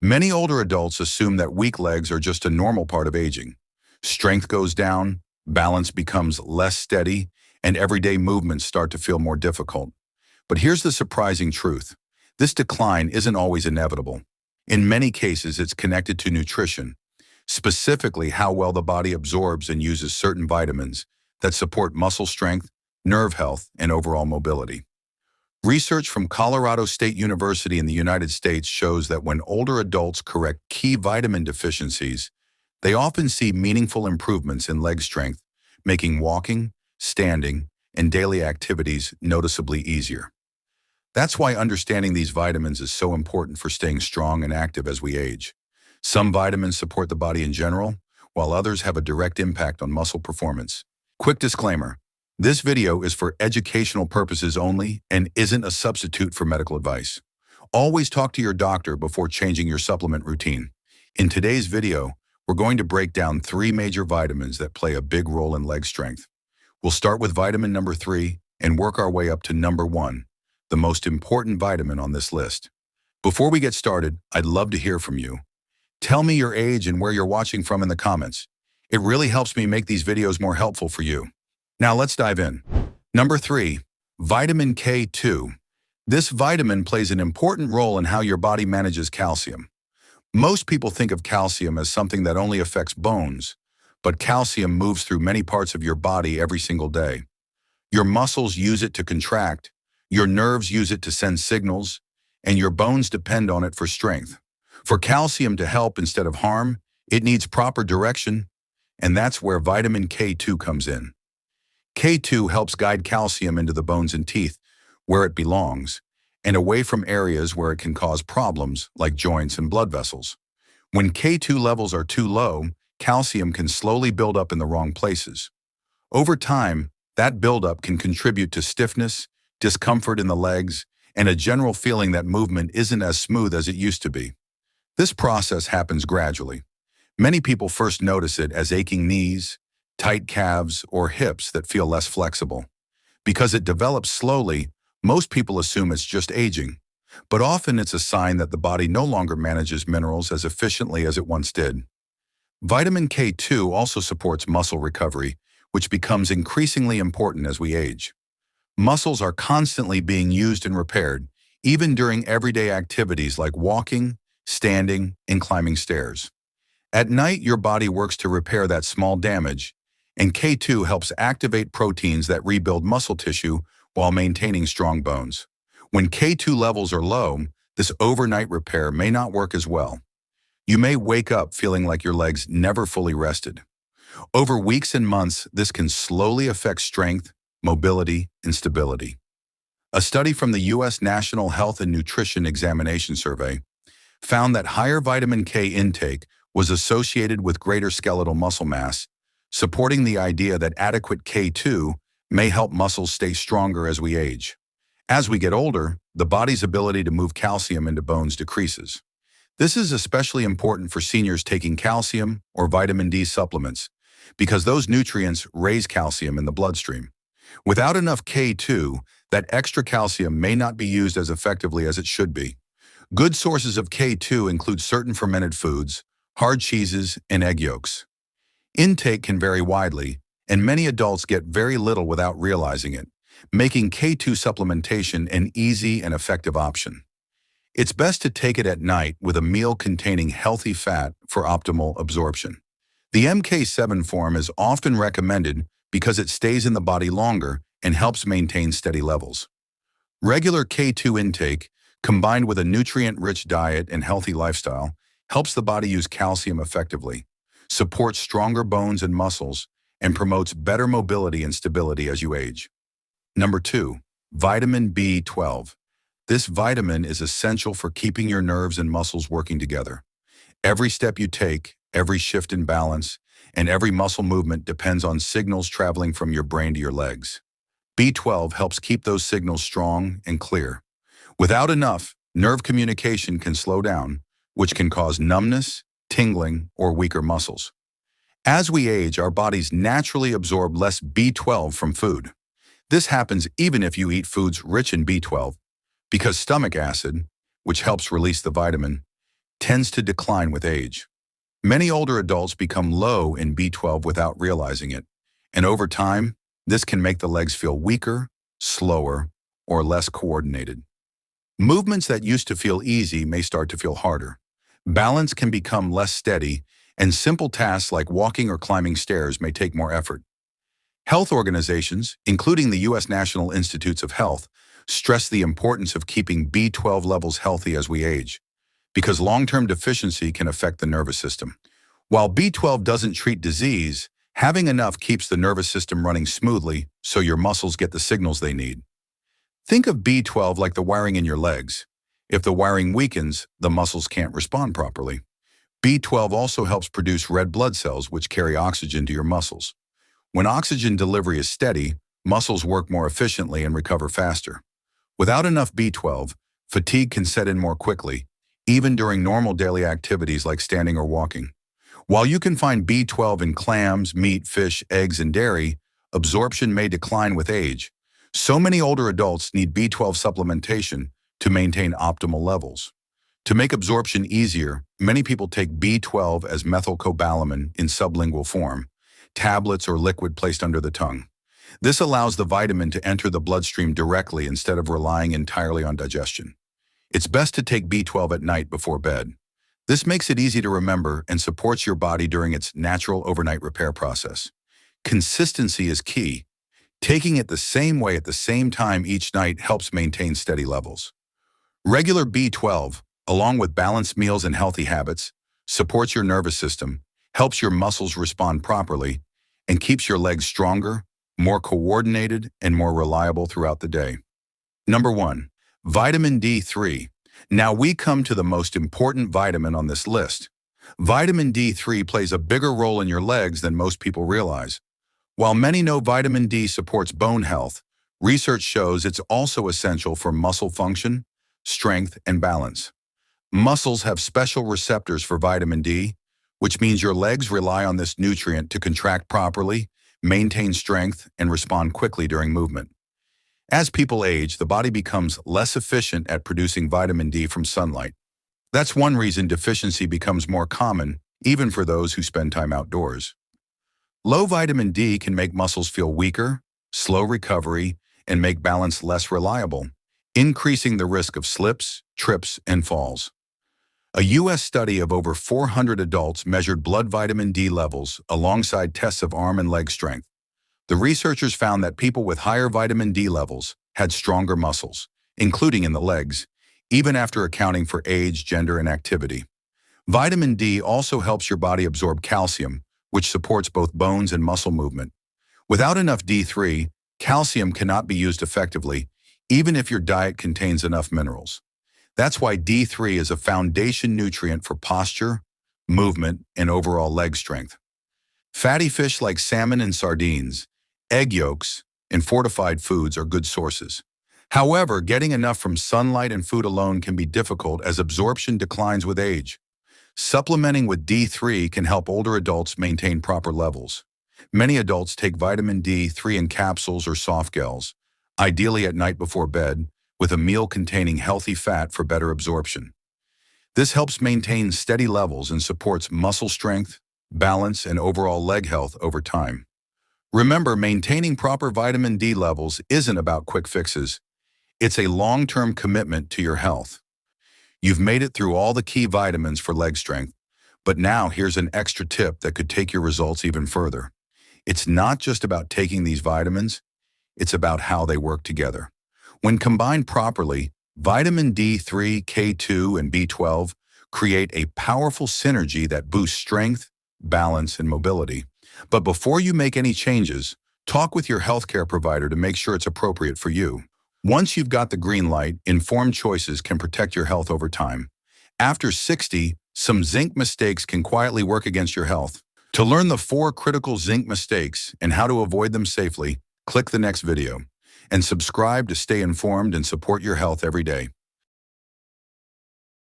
Many older adults assume that weak legs are just a normal part of aging. Strength goes down, balance becomes less steady, and everyday movements start to feel more difficult. But here's the surprising truth. This decline isn't always inevitable. In many cases, it's connected to nutrition, specifically how well the body absorbs and uses certain vitamins that support muscle strength, nerve health, and overall mobility. Research from Colorado State University in the United States shows that when older adults correct key vitamin deficiencies, they often see meaningful improvements in leg strength, making walking, standing, and daily activities noticeably easier. That's why understanding these vitamins is so important for staying strong and active as we age. Some vitamins support the body in general, while others have a direct impact on muscle performance. Quick disclaimer. This video is for educational purposes only and isn't a substitute for medical advice. Always talk to your doctor before changing your supplement routine. In today's video, we're going to break down 3 major vitamins that play a big role in leg strength. We'll start with vitamin number 3 and work our way up to number 1, the most important vitamin on this list. Before we get started, I'd love to hear from you. Tell me your age and where you're watching from in the comments. It really helps me make these videos more helpful for you. Now let's dive in. Number 3, vitamin K2. This vitamin plays an important role in how your body manages calcium. Most people think of calcium as something that only affects bones, but calcium moves through many parts of your body every single day. Your muscles use it to contract, your nerves use it to send signals, and your bones depend on it for strength. For calcium to help instead of harm, it needs proper direction, and that's where vitamin K2 comes in. K2 helps guide calcium into the bones and teeth, where it belongs, and away from areas where it can cause problems like joints and blood vessels. When K2 levels are too low, calcium can slowly build up in the wrong places. Over time, that buildup can contribute to stiffness, discomfort in the legs, and a general feeling that movement isn't as smooth as it used to be. This process happens gradually. Many people first notice it as aching knees, tight calves, or hips that feel less flexible. Because it develops slowly, most people assume it's just aging, but often it's a sign that the body no longer manages minerals as efficiently as it once did. Vitamin K2 also supports muscle recovery, which becomes increasingly important as we age. Muscles are constantly being used and repaired, even during everyday activities like walking, standing, and climbing stairs. At night, your body works to repair that small damage, and K2 helps activate proteins that rebuild muscle tissue while maintaining strong bones. When K2 levels are low, this overnight repair may not work as well. You may wake up feeling like your legs never fully rested. Over weeks and months, this can slowly affect strength, mobility, and stability. A study from the U.S. National Health and Nutrition Examination Survey found that higher vitamin K intake was associated with greater skeletal muscle mass, supporting the idea that adequate K2 may help muscles stay stronger as we age. As we get older, the body's ability to move calcium into bones decreases. This is especially important for seniors taking calcium or vitamin D supplements, because those nutrients raise calcium in the bloodstream. Without enough K2, that extra calcium may not be used as effectively as it should be. Good sources of K2 include certain fermented foods, hard cheeses, and egg yolks. Intake can vary widely, and many adults get very little without realizing it, making K2 supplementation an easy and effective option. It's best to take it at night with a meal containing healthy fat for optimal absorption. The MK7 form is often recommended because it stays in the body longer and helps maintain steady levels. Regular K2 intake, combined with a nutrient-rich diet and healthy lifestyle, helps the body use calcium effectively, supports stronger bones and muscles, and promotes better mobility and stability as you age. Number 2, vitamin B12. This vitamin is essential for keeping your nerves and muscles working together. Every step you take, every shift in balance, and every muscle movement depends on signals traveling from your brain to your legs. B12 helps keep those signals strong and clear. Without enough, nerve communication can slow down, which can cause numbness, tingling, or weaker muscles. As we age, our bodies naturally absorb less B12 from food. This happens even if you eat foods rich in B12, because stomach acid, which helps release the vitamin, tends to decline with age. Many older adults become low in B12 without realizing it, and over time, this can make the legs feel weaker, slower, or less coordinated. Movements that used to feel easy may start to feel harder. Balance can become less steady, and simple tasks like walking or climbing stairs may take more effort. Health organizations, including the U.S. National Institutes of Health, stress the importance of keeping B12 levels healthy as we age, because long-term deficiency can affect the nervous system. While B12 doesn't treat disease, having enough keeps the nervous system running smoothly so your muscles get the signals they need. Think of B12 like the wiring in your legs. If the wiring weakens, the muscles can't respond properly. B12 also helps produce red blood cells, which carry oxygen to your muscles. When oxygen delivery is steady, muscles work more efficiently and recover faster. Without enough B12, fatigue can set in more quickly, even during normal daily activities like standing or walking. While you can find B12 in clams, meat, fish, eggs, and dairy, absorption may decline with age. So many older adults need B12 supplementation to maintain optimal levels. To make absorption easier, many people take B12 as methylcobalamin in sublingual form, tablets or liquid placed under the tongue. This allows the vitamin to enter the bloodstream directly instead of relying entirely on digestion. It's best to take B12 at night before bed. This makes it easy to remember and supports your body during its natural overnight repair process. Consistency is key. Taking it the same way at the same time each night helps maintain steady levels. Regular B12, along with balanced meals and healthy habits, supports your nervous system, helps your muscles respond properly, and keeps your legs stronger, more coordinated, and more reliable throughout the day. Number 1. Vitamin D3. Now we come to the most important vitamin on this list. Vitamin D3 plays a bigger role in your legs than most people realize. While many know vitamin D supports bone health, research shows it's also essential for muscle function, strength, and balance. Muscles have special receptors for vitamin D, which means your legs rely on this nutrient to contract properly, maintain strength, and respond quickly during movement. As people age, the body becomes less efficient at producing vitamin D from sunlight. That's one reason deficiency becomes more common, even for those who spend time outdoors. Low vitamin D can make muscles feel weaker, slow recovery, and make balance less reliable, increasing the risk of slips, trips, and falls. A U.S. study of over 400 adults measured blood vitamin D levels alongside tests of arm and leg strength. The researchers found that people with higher vitamin D levels had stronger muscles, including in the legs, even after accounting for age, gender, and activity. Vitamin D also helps your body absorb calcium, which supports both bones and muscle movement. Without enough D3, calcium cannot be used effectively, even if your diet contains enough minerals. That's why D3 is a foundation nutrient for posture, movement, and overall leg strength. Fatty fish like salmon and sardines, egg yolks, and fortified foods are good sources. However, getting enough from sunlight and food alone can be difficult as absorption declines with age. Supplementing with D3 can help older adults maintain proper levels. Many adults take vitamin D3 in capsules or soft gels, ideally at night before bed, with a meal containing healthy fat for better absorption. This helps maintain steady levels and supports muscle strength, balance, and overall leg health over time. Remember, maintaining proper vitamin D levels isn't about quick fixes. It's a long-term commitment to your health. You've made it through all the key vitamins for leg strength, but now here's an extra tip that could take your results even further. It's not just about taking these vitamins, it's about how they work together. When combined properly, vitamin D3, K2, and B12 create a powerful synergy that boosts strength, balance, and mobility. But before you make any changes, talk with your healthcare provider to make sure it's appropriate for you. Once you've got the green light, informed choices can protect your health over time. After 60, some zinc mistakes can quietly work against your health. To learn the 4 critical zinc mistakes and how to avoid them safely, click the next video and subscribe to stay informed and support your health every day.